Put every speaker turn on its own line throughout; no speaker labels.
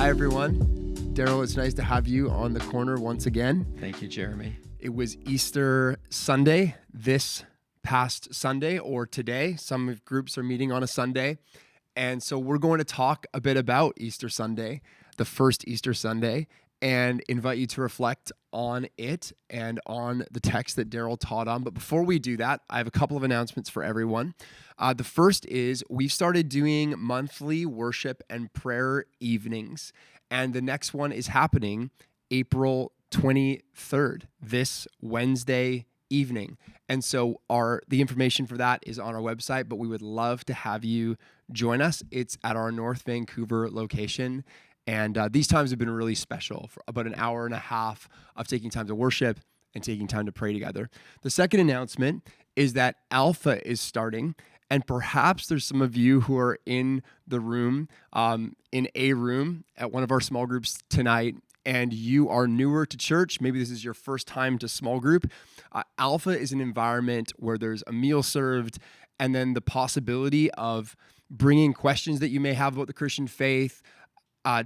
Hi, everyone. Daryl, it's nice to have you on the corner once again.
Thank you, Jeremy.
It was Easter Sunday, this past Sunday, or today. Some groups are meeting on a Sunday. And so we're going to talk a bit about Easter Sunday, the first Easter Sunday, and invite you to reflect on it and on the text that Daryl taught on. But before we do that, I have a couple of announcements for everyone. The first is we've started doing monthly worship and prayer evenings. And the next one is happening April 23rd, this Wednesday evening. And so the information for that is on our website, but we would love to have you join us. It's at our North Vancouver location. And these times have been really special, for about an hour and a half of taking time to worship and taking time to pray together. The second announcement is that Alpha is starting. And perhaps there's some of you who are in the room, in a room at one of our small groups tonight, and you are newer to church. Maybe this is your first time to small group. Alpha is an environment where there's a meal served, and then the possibility of bringing questions that you may have about the Christian faith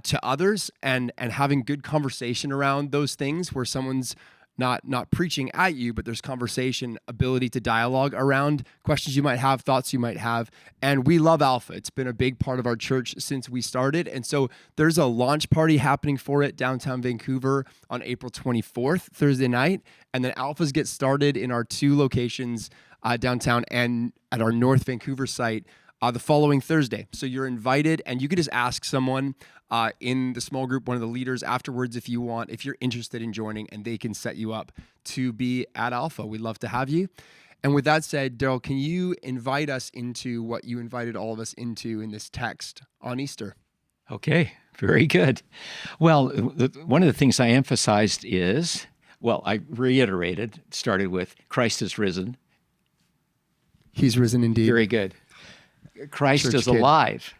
to others, and having good conversation around those things where someone's not preaching at you, but there's conversation, ability to dialogue around questions you might have, thoughts you might have. And we love Alpha. It's been a big part of our church since we started. And so there's a launch party happening for it downtown Vancouver on April 24th, Thursday night. And then Alphas get started in our two locations downtown and at our North Vancouver site the following Thursday. So you're invited, and you could just ask someone in the small group, one of the leaders afterwards if you want, if you're interested in joining, and they can set you up to be at Alpha. We'd love to have you. And with that said, Daryl, can you invite us into what you invited all of us into in this text on Easter?
Okay, very good. Well, one of the things I emphasized is, I reiterated, started with Christ is risen.
He's risen indeed.
Very good. Christ
Church
is
kid.
alive.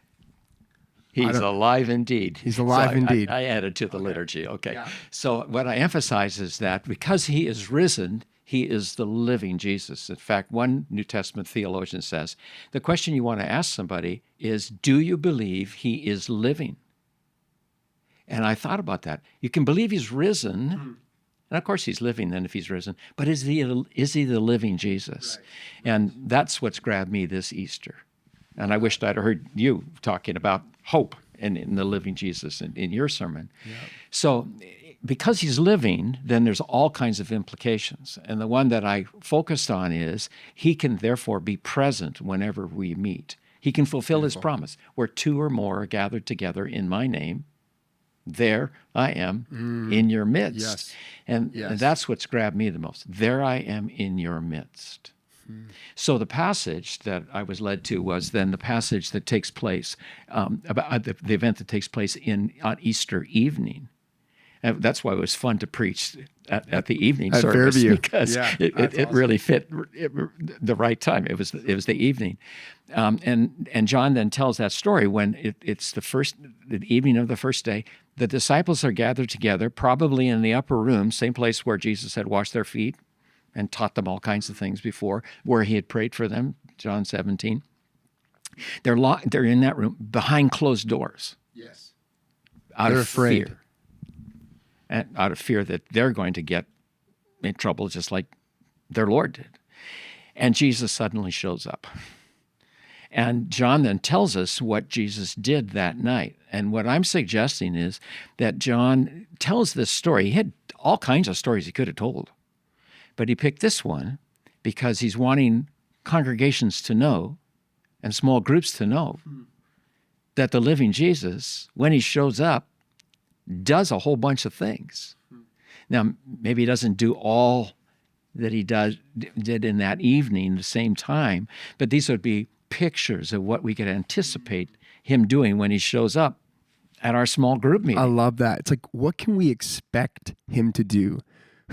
He's alive indeed.
He's alive indeed.
I added to the liturgy. Okay. Yeah. So what I emphasize is that because he is risen, he is the living Jesus. In fact, one New Testament theologian says, the question you want to ask somebody is, do you believe he is living? And I thought about that. You can believe he's risen, and of course he's living then if he's risen, but is he the living Jesus? Right. And that's what's grabbed me this Easter. And I wished I'd heard you talking about hope in the living Jesus in your sermon. Yeah. So because he's living, then there's all kinds of implications. And the one that I focused on is he can therefore be present whenever we meet. He can fulfill his promise. Where two or more are gathered together in my name, there I am in your midst.
Yes.
And that's what's grabbed me the most. There I am in your midst. So the passage that I was led to was then the passage that takes place, about the event that takes place on Easter evening. And that's why it was fun to preach at the evening service,
Fairview.
Because it really fit the right time. It was the evening. And John then tells that story when it's the evening of the first day. The disciples are gathered together, probably in the upper room, same place where Jesus had washed their feet and taught them all kinds of things before, where he had prayed for them, John 17. They're in that room behind closed doors.
Yes.
Out
They're
of
afraid.
fear. And out of fear that they're going to get in trouble just like their Lord did. And Jesus suddenly shows up. And John then tells us what Jesus did that night. And what I'm suggesting is that John tells this story. He had all kinds of stories he could have told. But he picked this one because he's wanting congregations to know and small groups to know that the living Jesus, when he shows up, does a whole bunch of things. Now, maybe he doesn't do all that he did in that evening the same time, but these would be pictures of what we could anticipate him doing when he shows up at our small group meeting.
I love that. It's like, what can we expect him to do?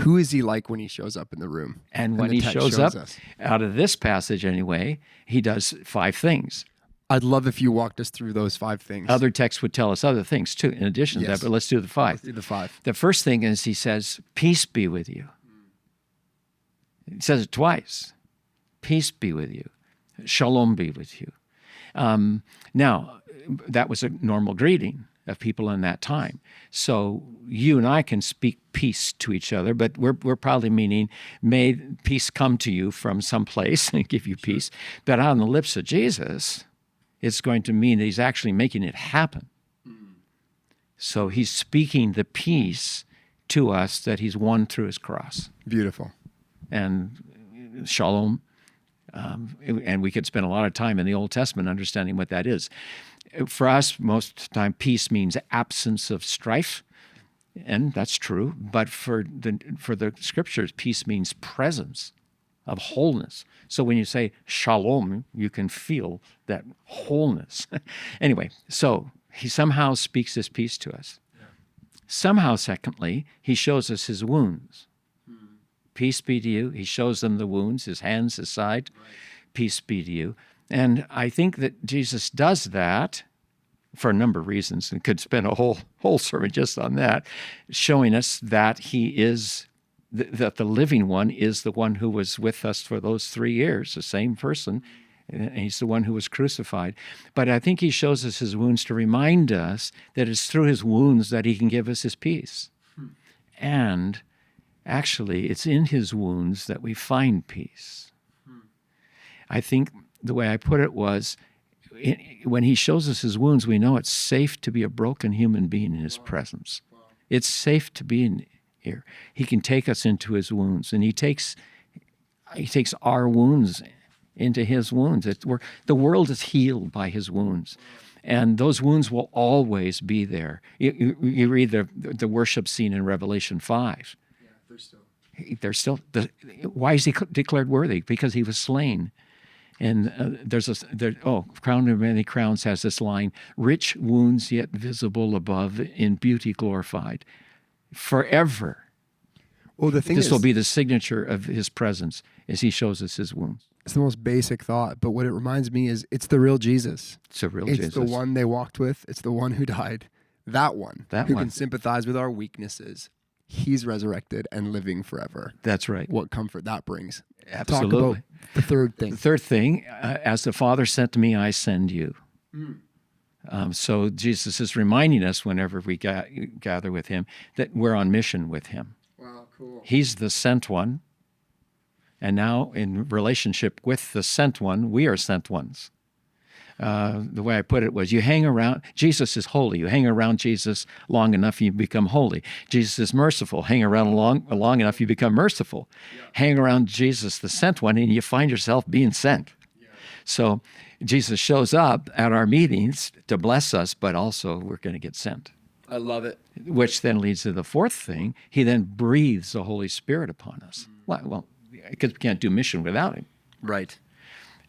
Who is he like when he shows up in the room?
And when he shows up, out of this passage anyway, he does 5 things.
I'd love if you walked us through those 5 things.
Other texts would tell us other things too, in addition to that, but let's do the 5.
Let's do the 5.
The first thing is he says, peace be with you. He says it twice. Peace be with you. Shalom be with you. Now, that was a normal greeting. of people in that time. So you and I can speak peace to each other, but we're probably meaning, may peace come to you from someplace and give you peace. But on the lips of Jesus, it's going to mean that he's actually making it happen. So he's speaking the peace to us that he's won through his cross.
Beautiful.
And shalom. And we could spend a lot of time in the Old Testament understanding what that is. For us, most of the time, peace means absence of strife, and that's true. But for the Scriptures, peace means presence of wholeness. So when you say shalom, you can feel that wholeness. Anyway, so he somehow speaks this peace to us. Yeah. Somehow, secondly, he shows us his wounds. Peace be to you. He shows them the wounds, his hands, his side. Right. Peace be to you. And I think that Jesus does that for a number of reasons, and could spend a whole sermon just on that, showing us that he is, that the living one is the one who was with us for those 3 years, the same person, and he's the one who was crucified. But I think he shows us his wounds to remind us that it's through his wounds that he can give us his peace. And actually, it's in his wounds that we find peace. I think the way I put it was, when he shows us his wounds, we know it's safe to be a broken human being in his presence. It's safe to be in here. He can take us into his wounds, and he takes our wounds into his wounds. The world is healed by his wounds. And those wounds will always be there. You read the worship scene in Revelation 5. They're still. Why is he declared worthy? Because he was slain. And Crown of Many Crowns has this line: rich wounds yet visible above, in beauty glorified. Forever.
Well, the thing
this will be the signature of his presence as he shows us his wounds.
It's the most basic thought, but what it reminds me is it's the real Jesus.
It's the real Jesus.
It's the one they walked with. It's the one who died. That one. Who can sympathize with our weaknesses. He's resurrected and living forever.
That's right.
What comfort that brings.
Absolutely.
Talk about the third thing.
The third thing, as the Father sent me, I send you. So Jesus is reminding us whenever we gather with him that we're on mission with him.
Wow, cool.
He's the sent one. And now in relationship with the sent one, we are sent ones. The way I put it was, you hang around, Jesus is holy. You hang around Jesus long enough, you become holy. Jesus is merciful. Hang around long enough, you become merciful. Yeah. Hang around Jesus, the sent one, and you find yourself being sent. Yeah. So Jesus shows up at our meetings to bless us, but also we're going to get sent.
I love it.
Which then leads to the fourth thing. He then breathes the Holy Spirit upon us. Well, because we can't do mission without him.
Right.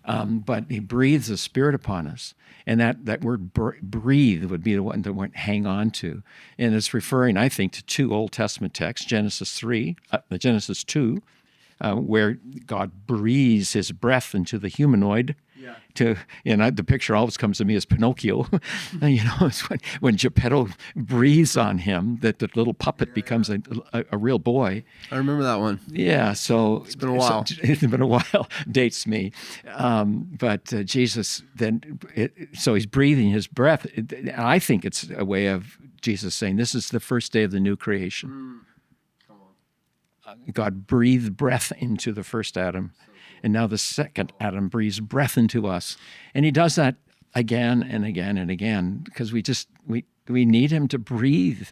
But he breathes the Spirit upon us. And that word breathe would be the one that we hang on to. And it's referring, I think, to two Old Testament texts, Genesis 2, where God breathes his breath into the humanoid. Yeah. The picture always comes to me as Pinocchio. It's when Geppetto breathes on him that the little puppet becomes a real boy.
I remember that one.
Yeah, so
it's been a while.
It's been a while. Dates me, but Jesus then. So he's breathing his breath. I think it's a way of Jesus saying, "This is the first day of the new creation." God breathed breath into the first Adam. And now the second Adam breathes breath into us. And he does that again and again and again because we need him to breathe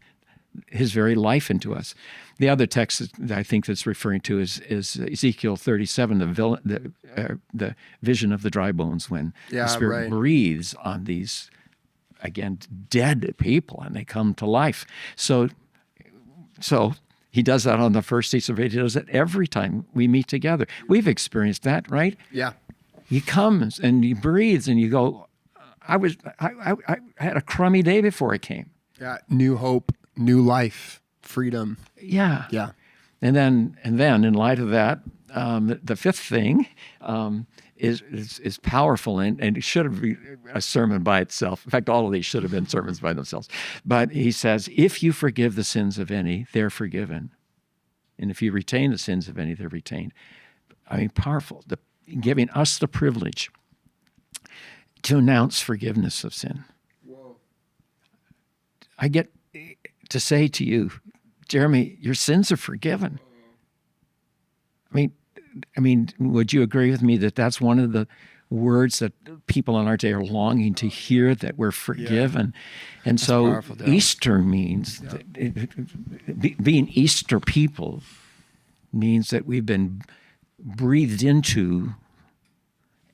his very life into us. The other text that I think that's referring to is Ezekiel 37, the vision of the dry bones, when the Spirit breathes on these, again, dead people and they come to life. So he does that on the first Easter. He does it every time we meet together. We've experienced that, right?
Yeah.
He comes and he breathes, and you go, I had a crummy day before I came.
Yeah. New hope, new life, freedom.
Yeah.
Yeah.
And then in light of that, the fifth thing is powerful, and it should have been a sermon by itself. In fact, all of these should have been sermons by themselves. But he says, if you forgive the sins of any, they're forgiven. And if you retain the sins of any, they're retained. I mean, powerful. Giving us the privilege to announce forgiveness of sin.
Whoa.
I get to say to you, Jeremy, your sins are forgiven. I mean, would you agree with me that that's one of the words that people in our day are longing to hear, that we're forgiven? Yeah. And so powerful, Easter means, being Easter people means that we've been breathed into,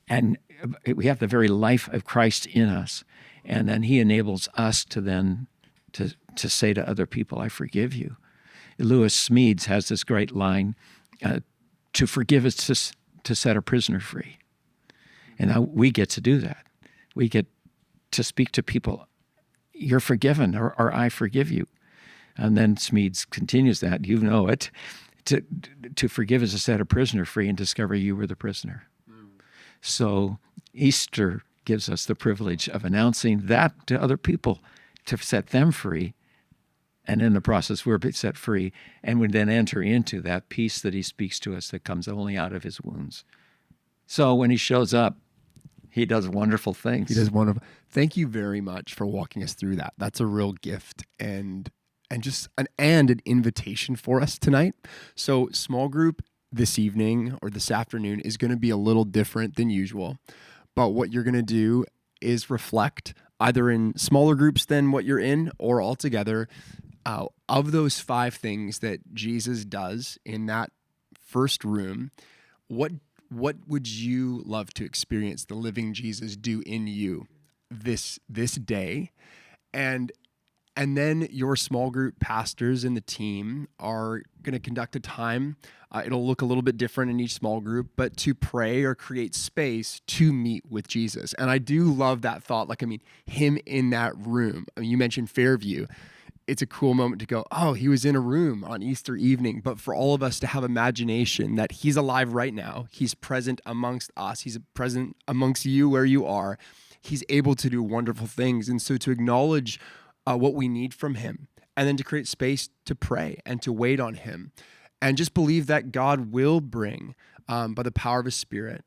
and we have the very life of Christ in us. And then he enables us to then to say to other people, I forgive you. Lewis Smedes has this great line, to forgive is to set a prisoner free. And now we get to do that. We get to speak to people, you're forgiven, or I forgive you. And then Smedes continues that, you know it, to forgive is to set a prisoner free and discover you were the prisoner. So Easter gives us the privilege of announcing that to other people, to set them free. And in the process, we're set free, and we then enter into that peace that he speaks to us that comes only out of his wounds. So when he shows up, he does wonderful things.
He does wonderful. Thank you very much for walking us through that. That's a real gift and just an invitation for us tonight. So small group this evening or this afternoon is going to be a little different than usual. But what you're going to do is reflect either in smaller groups than what you're in or all together. Of those 5 things that Jesus does in that first room, what would you love to experience the living Jesus do in you this day? And then your small group pastors and the team are going to conduct a time. It'll look a little bit different in each small group, but to pray or create space to meet with Jesus. And I do love that thought. Him in that room. You mentioned Fairview. It's a cool moment to go, oh, he was in a room on Easter evening. But for all of us to have imagination that he's alive right now, he's present amongst us, he's present amongst you where you are, he's able to do wonderful things. And so to acknowledge what we need from him, and then to create space to pray and to wait on him, and just believe that God will bring, by the power of his Spirit,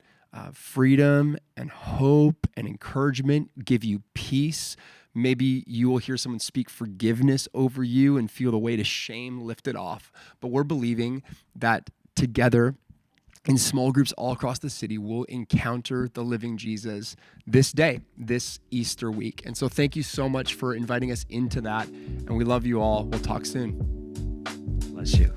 freedom and hope and encouragement, give you peace. Maybe you will hear someone speak forgiveness over you and feel the weight of shame lifted off. But we're believing that together in small groups all across the city, we'll encounter the living Jesus this day, this Easter week. And so thank you so much for inviting us into that. And we love you all. We'll talk soon.
Bless you.